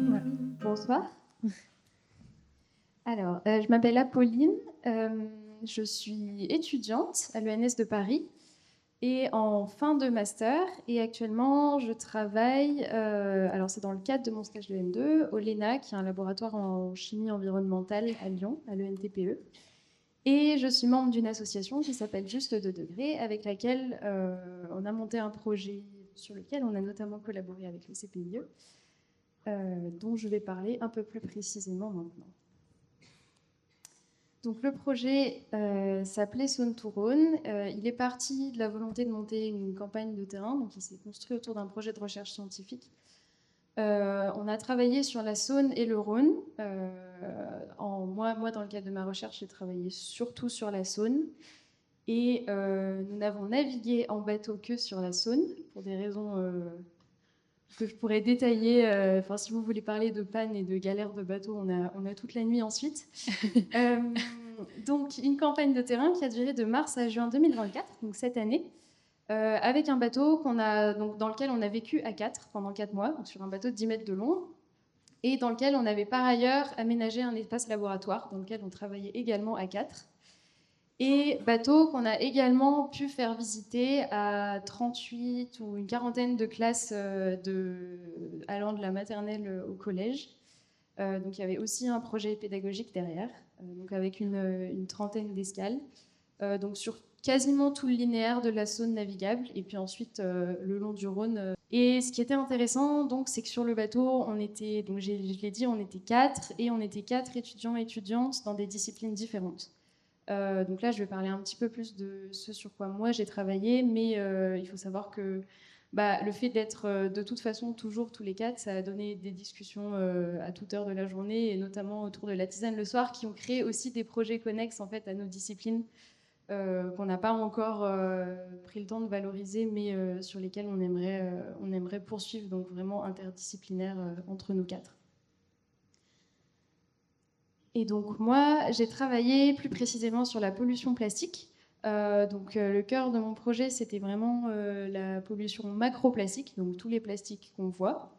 Voilà. Bonsoir. Alors, je m'appelle Apolline, je suis étudiante à l'ENS de Paris et en fin de master. Et actuellement, je travaille, alors c'est dans le cadre de mon stage de M2, au LENA, qui est un laboratoire en chimie environnementale à Lyon, à l'ENTPE. Et je suis membre d'une association qui s'appelle Juste 2 degrés, avec laquelle on a monté un projet sur lequel on a notamment collaboré avec le CPIE, dont je vais parler un peu plus précisément maintenant. Donc le projet s'appelait Saône to Rhône. Il est parti de la volonté de monter une campagne de terrain, donc il s'est construit autour d'un projet de recherche scientifique. On a travaillé sur la Saône et le Rhône. Moi, dans le cadre de ma recherche, j'ai travaillé surtout sur la Saône. Et nous n'avons navigué en bateau que sur la Saône, pour des raisons que je pourrais détailler. Si vous voulez parler de panne et de galère de bateau, on a toute la nuit ensuite. Donc, une campagne de terrain qui a duré de mars à juin 2024, donc cette année, avec un bateau dans lequel on a vécu à 4 pendant 4 mois, donc sur un bateau de 10 mètres de long, et dans lequel on avait par ailleurs aménagé un espace laboratoire, dans lequel on travaillait également à 4. Et bateau qu'on a également pu faire visiter à 38 ou une quarantaine de classes allant de la maternelle au collège. Donc il y avait aussi un projet pédagogique derrière, donc avec une trentaine d'escales. Donc sur quasiment tout le linéaire de la Saône navigable, et puis ensuite le long du Rhône. Et ce qui était intéressant, donc, c'est que sur le bateau, on était, donc je l'ai dit, on était 4, et on était 4 étudiants et étudiantes dans des disciplines différentes. Donc là, je vais parler un petit peu plus de ce sur quoi moi j'ai travaillé, mais il faut savoir que le fait d'être de toute façon toujours tous les 4, ça a donné des discussions à toute heure de la journée, et notamment autour de la tisane le soir, qui ont créé aussi des projets connexes en fait à nos disciplines qu'on n'a pas encore pris le temps de valoriser, mais sur lesquels on aimerait poursuivre, donc vraiment interdisciplinaire entre nous 4. Et donc moi, j'ai travaillé plus précisément sur la pollution plastique. Le cœur de mon projet, c'était vraiment la pollution macroplastique, donc tous les plastiques qu'on voit,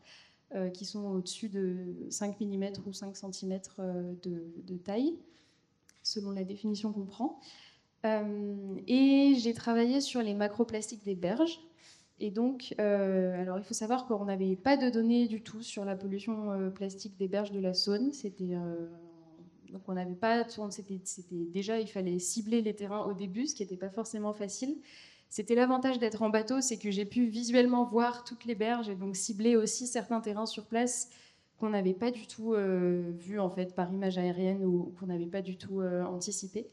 qui sont au-dessus de 5 mm ou 5 cm de taille, selon la définition qu'on prend. Et j'ai travaillé sur les macroplastiques des berges. Et donc, alors il faut savoir qu'on n'avait pas de données du tout sur la pollution plastique des berges de la Saône. Donc on n'avait pas, c'était déjà, il fallait cibler les terrains au début, ce qui n'était pas forcément facile. C'était l'avantage d'être en bateau, c'est que j'ai pu visuellement voir toutes les berges et donc cibler aussi certains terrains sur place qu'on n'avait pas du tout vu en fait par image aérienne ou qu'on n'avait pas du tout anticipé.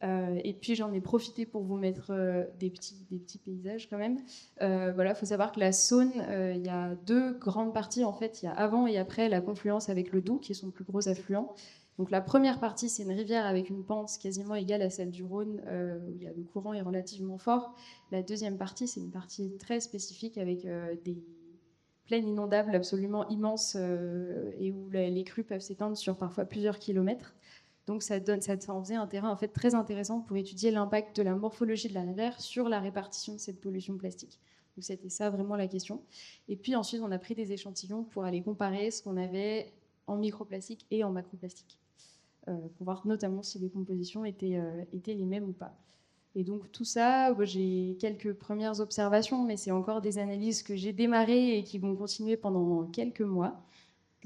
Et puis j'en ai profité pour vous mettre des petits paysages quand même. Voilà, faut savoir que la Saône, il y a deux grandes parties en fait. Il y a avant et après la confluence avec le Doubs, qui est son plus gros affluent. Donc la première partie, c'est une rivière avec une pente quasiment égale à celle du Rhône, où le courant est relativement fort. La deuxième partie, c'est une partie très spécifique avec des plaines inondables absolument immenses et où les crues peuvent s'étendre sur parfois plusieurs kilomètres. Donc ça en faisait un terrain en fait très intéressant pour étudier l'impact de la morphologie de la rivière sur la répartition de cette pollution plastique. Donc c'était ça vraiment la question. Et puis ensuite on a pris des échantillons pour aller comparer ce qu'on avait en microplastique et en macroplastique, pour voir notamment si les compositions étaient les mêmes ou pas. Et donc tout ça, j'ai quelques premières observations, mais c'est encore des analyses que j'ai démarrées et qui vont continuer pendant quelques mois.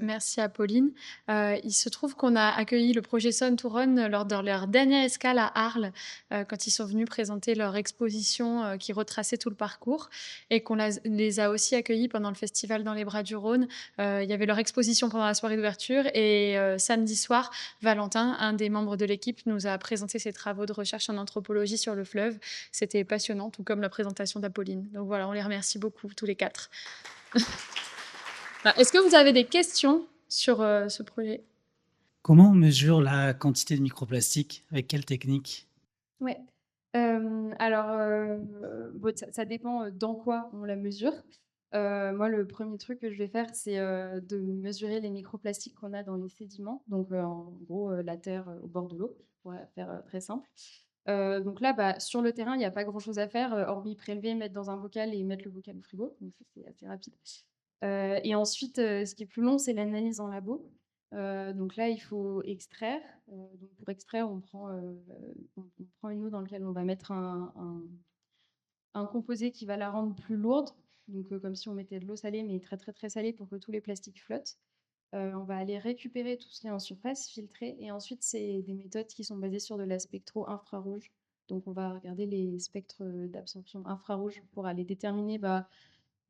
Merci Apolline. Il se trouve qu'on a accueilli le projet Saône to Rhône lors de leur dernière escale à Arles, quand ils sont venus présenter leur exposition qui retraçait tout le parcours, et qu'on les a aussi accueillis pendant le festival Dans les bras du Rhône. Il y avait leur exposition pendant la soirée d'ouverture, et samedi soir, Valentin, un des membres de l'équipe, nous a présenté ses travaux de recherche en anthropologie sur le fleuve. C'était passionnant, tout comme la présentation d'Apolline. Donc voilà, on les remercie beaucoup, tous les 4. Est-ce que vous avez des questions sur ce projet ? Comment on mesure la quantité de microplastiques? Avec quelle technique? Ouais. Ça dépend dans quoi on la mesure. Moi, le premier truc que je vais faire, c'est de mesurer les microplastiques qu'on a dans les sédiments. Donc, en gros, la terre au bord de l'eau, pour faire très simple. Donc là, sur le terrain, il n'y a pas grand-chose à faire, hormis prélever, mettre dans un bocal et mettre le bocal au frigo. Donc ça, c'est assez rapide. Et ensuite, ce qui est plus long, c'est l'analyse en labo. Donc là, il faut extraire. Donc pour extraire, on prend une eau dans laquelle on va mettre un composé qui va la rendre plus lourde. Donc comme si on mettait de l'eau salée, mais très très très salée pour que tous les plastiques flottent. On va aller récupérer tout ce qui est en surface, filtrer, et ensuite, c'est des méthodes qui sont basées sur de la spectro-infrarouge. Donc, on va regarder les spectres d'absorption infrarouge pour aller déterminer,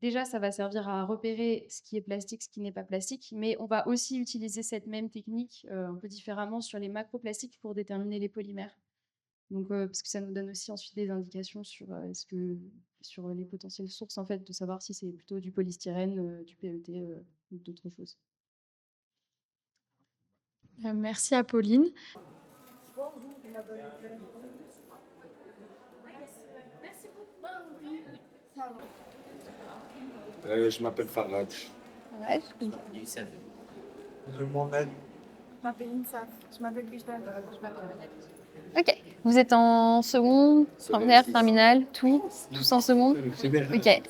déjà, ça va servir à repérer ce qui est plastique, ce qui n'est pas plastique, mais on va aussi utiliser cette même technique un peu différemment sur les macroplastiques pour déterminer les polymères. Donc, parce que ça nous donne aussi ensuite des indications sur les potentielles sources, en fait, de savoir si c'est plutôt du polystyrène, du PET ou d'autres choses. Merci Apolline. Je m'appelle Farhad. Ouais, Je m'emmène. je m'appelle Insaf. Je m'appelle Bishna. Ok. Vous êtes en seconde, première, terminale, tous en seconde. C'est bien. Ok.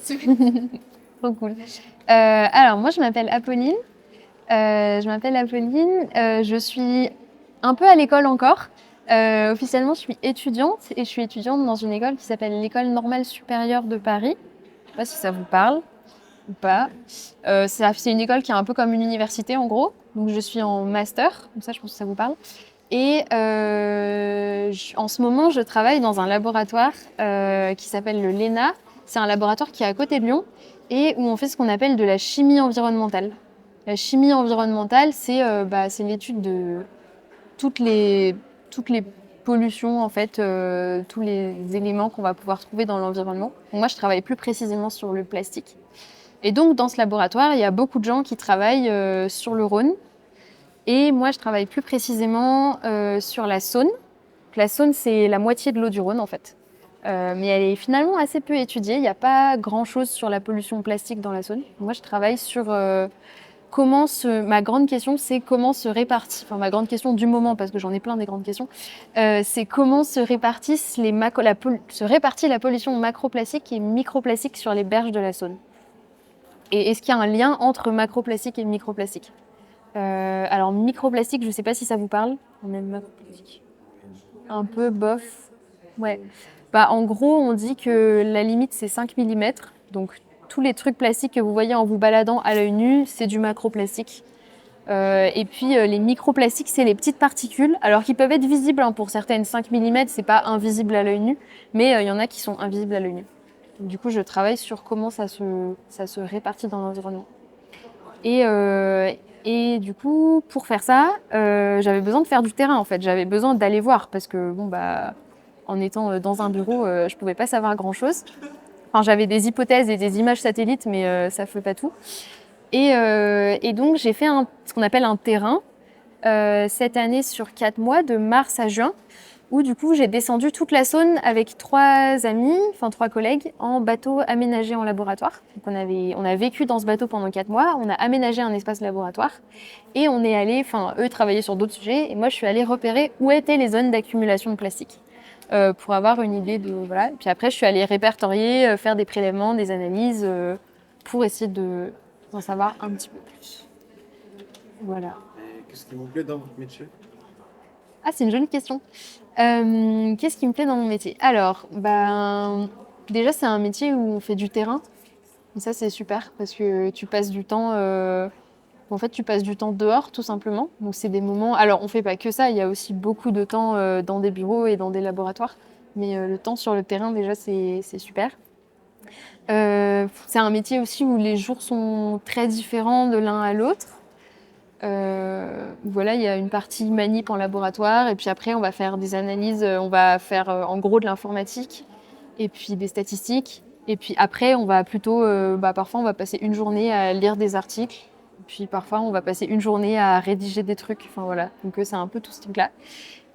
Trop cool. Alors, moi, je m'appelle Apolline. Je suis un peu à l'école encore. Officiellement, je suis étudiante et je suis étudiante dans une école qui s'appelle l'École normale supérieure de Paris. Je sais pas si ça vous parle ou pas. C'est une école qui est un peu comme une université en gros. Donc, je suis en master. Donc ça, je pense que ça vous parle. Et en ce moment, je travaille dans un laboratoire qui s'appelle le LENA. C'est un laboratoire qui est à côté de Lyon et où on fait ce qu'on appelle de la chimie environnementale. La chimie environnementale, c'est l'étude de toutes les pollutions, en fait, tous les éléments qu'on va pouvoir trouver dans l'environnement. Donc moi, je travaille plus précisément sur le plastique. Et donc, dans ce laboratoire, il y a beaucoup de gens qui travaillent sur le Rhône. Et moi, je travaille plus précisément sur la Saône. La Saône, c'est la moitié de l'eau du Rhône, en fait. Mais elle est finalement assez peu étudiée. Il n'y a pas grand-chose sur la pollution plastique dans la Saône. Moi, je travaille sur ma grande question, c'est comment se répartit, enfin ma grande question du moment, parce que j'en ai plein des grandes questions, c'est comment se répartit la pollution macroplastique et microplastique sur les berges de la Saône. Et est-ce qu'il y a un lien entre macroplastique et microplastique? Alors, microplastique, je ne sais pas si ça vous parle. Même macroplastique. Un peu bof. Ouais. En gros, on dit que la limite, c'est 5 mm. Donc, tous les trucs plastiques que vous voyez en vous baladant à l'œil nu, c'est du macroplastique. Et puis, les microplastiques, c'est les petites particules. Alors, qui peuvent être visibles pour certaines. 5 mm, c'est pas invisible à l'œil nu. Mais il y en a qui sont invisibles à l'œil nu. Donc, du coup, je travaille sur comment ça se répartit dans l'environnement. Et du coup, pour faire ça, j'avais besoin de faire du terrain en fait. J'avais besoin d'aller voir parce que en étant dans un bureau, je pouvais pas savoir grand-chose. Enfin, j'avais des hypothèses et des images satellites, mais ça fait pas tout. Et donc, j'ai fait ce qu'on appelle un terrain cette année sur 4 mois, de mars à juin, où du coup, j'ai descendu toute la Saône avec 3 collègues, en bateau aménagé en laboratoire. Donc on a vécu dans ce bateau pendant 4 mois, on a aménagé un espace laboratoire et on est allé, eux travaillaient sur d'autres sujets et moi je suis allée repérer où étaient les zones d'accumulation de plastique pour avoir une idée de voilà. Et puis après je suis allée répertorier, faire des prélèvements, des analyses pour essayer d'en savoir un petit peu plus. Voilà. Et qu'est-ce qui vous plaît dans votre métier? Ah, c'est une jolie question. Qu'est-ce qui me plaît dans mon métier? Alors, déjà, c'est un métier où on fait du terrain. Et ça, c'est super parce que tu passes du temps. Tu passes du temps dehors, tout simplement. Donc, c'est des moments. Alors, on fait pas que ça. Il y a aussi beaucoup de temps dans des bureaux et dans des laboratoires. Mais le temps sur le terrain, déjà, c'est super. C'est un métier aussi où les jours sont très différents de l'un à l'autre. Il y a une partie manip en laboratoire et puis après on va faire des analyses, on va faire en gros de l'informatique et puis des statistiques et puis après on va plutôt parfois on va passer une journée à lire des articles puis parfois on va passer une journée à rédiger des trucs, donc c'est un peu tout ce truc là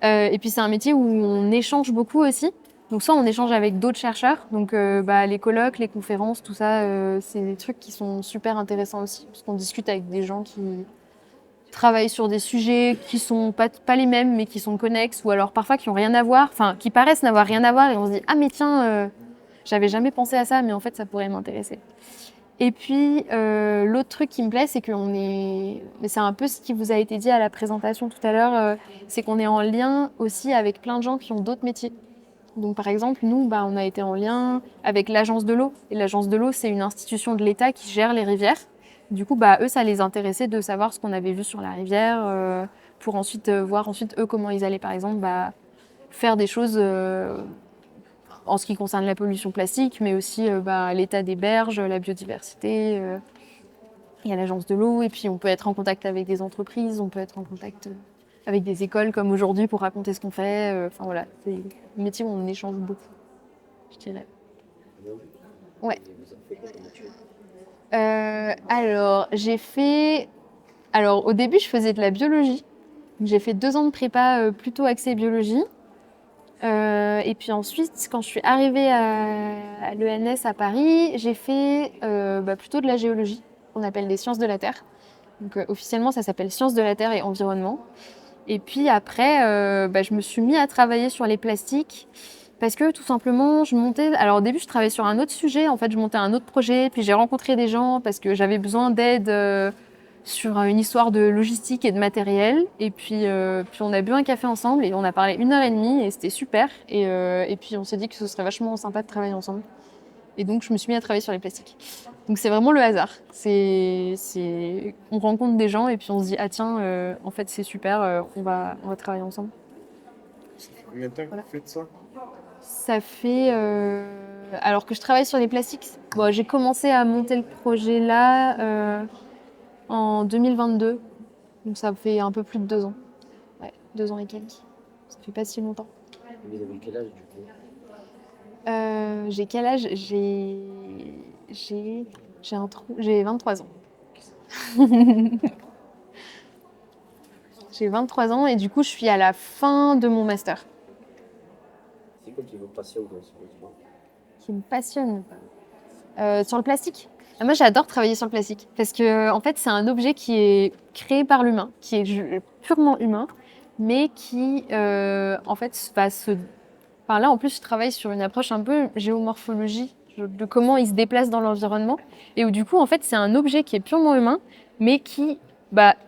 et puis c'est un métier où on échange beaucoup aussi, donc soit on échange avec d'autres chercheurs, donc les colloques, les conférences, tout ça, c'est des trucs qui sont super intéressants aussi parce qu'on discute avec des gens travaillent sur des sujets qui sont pas les mêmes, mais qui sont connexes, ou alors parfois qui ont rien à voir, enfin qui paraissent n'avoir rien à voir, et on se dit ah mais tiens, j'avais jamais pensé à ça, mais en fait ça pourrait m'intéresser. Et puis l'autre truc qui me plaît, c'est mais c'est un peu ce qui vous a été dit à la présentation tout à l'heure, c'est qu'on est en lien aussi avec plein de gens qui ont d'autres métiers. Donc par exemple, nous, on a été en lien avec l'agence de l'eau. Et l'agence de l'eau, c'est une institution de l'État qui gère les rivières. Du coup, eux, ça les intéressait de savoir ce qu'on avait vu sur la rivière, pour ensuite voir eux comment ils allaient, par exemple, faire des choses en ce qui concerne la pollution plastique, mais aussi l'état des berges, la biodiversité. Il y a l'agence de l'eau, et puis on peut être en contact avec des entreprises, on peut être en contact avec des écoles comme aujourd'hui pour raconter ce qu'on fait. Enfin voilà, c'est un métier où on échange beaucoup, je dirais. Ouais. Alors, au début, je faisais de la biologie. J'ai fait 2 ans de prépa plutôt axée biologie. Et puis ensuite, quand je suis arrivée à l'ENS à Paris, j'ai fait plutôt de la géologie, qu'on appelle des sciences de la Terre. Donc officiellement, ça s'appelle sciences de la Terre et environnement. Et puis après, je me suis mis à travailler sur les plastiques parce que tout simplement, je montais... Alors au début, je travaillais sur un autre sujet. En fait, je montais un autre projet. Puis j'ai rencontré des gens parce que j'avais besoin d'aide sur une histoire de logistique et de matériel. Et puis on a bu un café ensemble et on a parlé 1h30 et c'était super. Et puis on s'est dit que ce serait vachement sympa de travailler ensemble. Et donc, je me suis mis à travailler sur les plastiques. Donc, c'est vraiment le hasard. On rencontre des gens et puis on se dit, ah tiens, en fait, c'est super, on va travailler ensemble. Ça fait combien de temps que vous faites ça? Ça fait... alors que je travaille sur les plastiques, j'ai commencé à monter le projet là en 2022. Donc, ça fait un peu plus de 2 ans. Ouais, 2 ans et quelques. Ça fait pas si longtemps. Vous avez quel âge du coup? J'ai quel âge? J'ai 23 ans. J'ai 23 ans et du coup, je suis à la fin de mon master. C'est quoi qui vous passionne dans ce métier? Qui me passionne sur le plastique. Moi, j'adore travailler sur le plastique parce que en fait, c'est un objet qui est créé par l'humain, qui est purement humain, mais qui en fait va se... Enfin, là, en plus, je travaille sur une approche un peu géomorphologie de comment il se déplace dans l'environnement. Et où, du coup, en fait, c'est un objet qui est purement humain, mais qui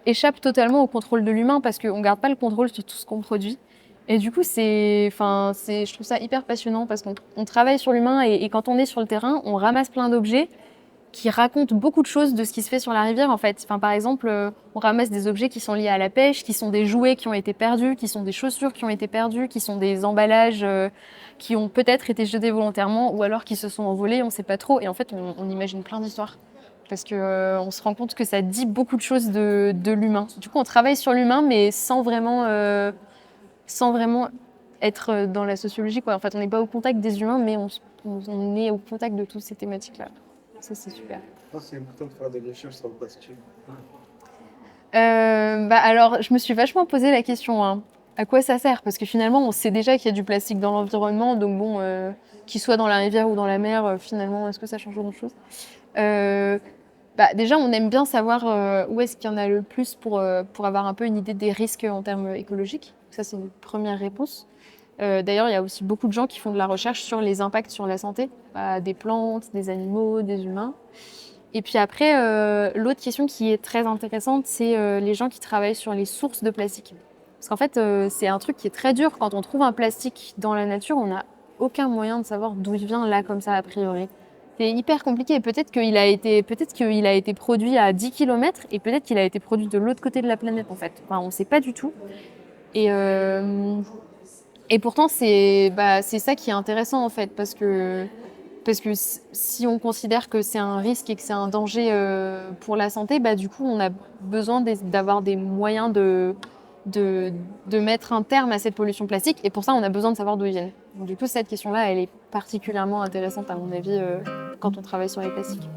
échappe totalement au contrôle de l'humain parce qu'on ne garde pas le contrôle sur tout ce qu'on produit. Et du coup, je trouve ça hyper passionnant parce qu'on travaille sur l'humain et quand on est sur le terrain, on ramasse plein d'objets qui racontent beaucoup de choses de ce qui se fait sur la rivière en fait. Par exemple, on ramasse des objets qui sont liés à la pêche, qui sont des jouets qui ont été perdus, qui sont des chaussures qui ont été perdues, qui sont des emballages qui ont peut-être été jetés volontairement ou alors qui se sont envolés, on ne sait pas trop. Et en fait, on imagine plein d'histoires parce que on se rend compte que ça dit beaucoup de choses de l'humain. Du coup, on travaille sur l'humain, mais sans vraiment être dans la sociologie, quoi. En fait, on n'est pas au contact des humains, mais on est au contact de toutes ces thématiques-là. Ça, c'est super. C'est important de faire des recherches sur le plastique. Alors, je me suis vachement posé la question, hein, à quoi ça sert? Parce que finalement, on sait déjà qu'il y a du plastique dans l'environnement, donc bon, qu'il soit dans la rivière ou dans la mer, finalement, est-ce que ça change autre chose? Déjà, on aime bien savoir où est-ce qu'il y en a le plus pour avoir un peu une idée des risques en termes écologiques. Ça, c'est une première réponse. D'ailleurs, il y a aussi beaucoup de gens qui font de la recherche sur les impacts sur la santé, des plantes, des animaux, des humains. Et puis après, l'autre question qui est très intéressante, c'est les gens qui travaillent sur les sources de plastique. Parce qu'en fait, c'est un truc qui est très dur. Quand on trouve un plastique dans la nature, on n'a aucun moyen de savoir d'où il vient là, comme ça, a priori. C'est hyper compliqué. Peut-être qu'il a été produit à 10 km et peut-être qu'il a été produit de l'autre côté de la planète, en fait. Enfin, on ne sait pas du tout. Et pourtant, c'est ça qui est intéressant, en fait, parce que si on considère que c'est un risque et que c'est un danger pour la santé, du coup, on a besoin d'avoir des moyens de mettre un terme à cette pollution plastique. Et pour ça, on a besoin de savoir d'où ils viennent. Donc, du coup, cette question-là, elle est particulièrement intéressante, à mon avis, quand on travaille sur les plastiques.